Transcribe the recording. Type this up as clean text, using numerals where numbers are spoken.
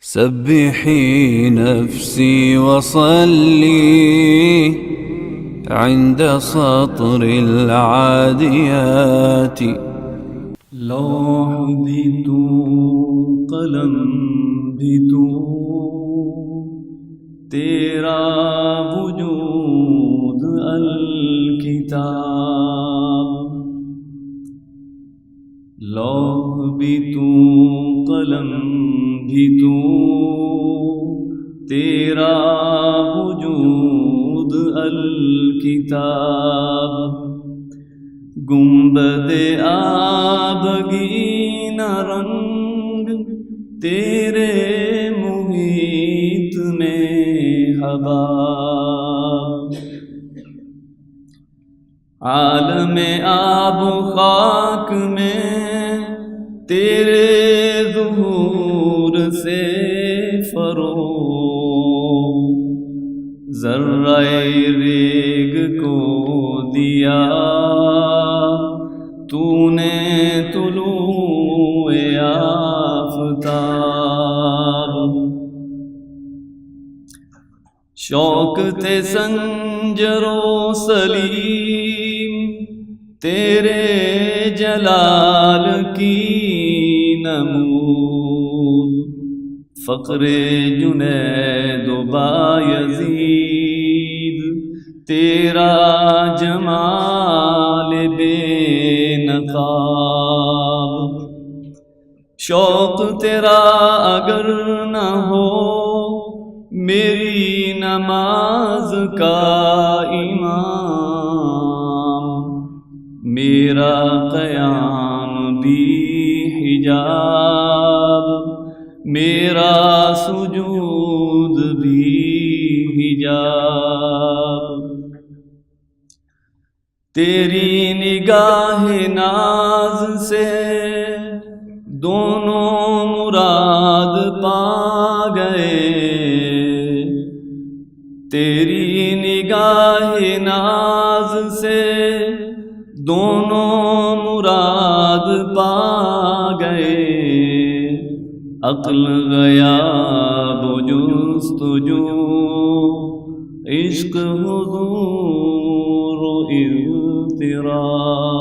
سبحي نفسي وصلي عند سطر العاديات. لوح بھی تو قلم بھی تو تیرا وجود الکتاب. لوح بھی تو قلم بھی تو تیرا وجود الکتاب. گنبد آبگین رنگ تیرے محیط میں حباب. عالم آب و خاک میں تیرے ظہور سے فروغ. ذرہ ریگ کو دیا تو نے طلوع آفتاب. شوق تھے سنجر و سلیم تیرے جلال کی نمود. فقر جنید و بایزید تیرا جمال بے نقاب. شوق تیرا اگر نہ ہو میری نماز کا امام. میرا قیام بھی حجاب میرا سجود بھی حجاب. تیری نگاہ ناز سے دونوں مراد پا گئے. تیری نگاہ ناز سے دونوں مراد پا گئے. عقل غیاب و جستجو عشق حضور و اضطراب.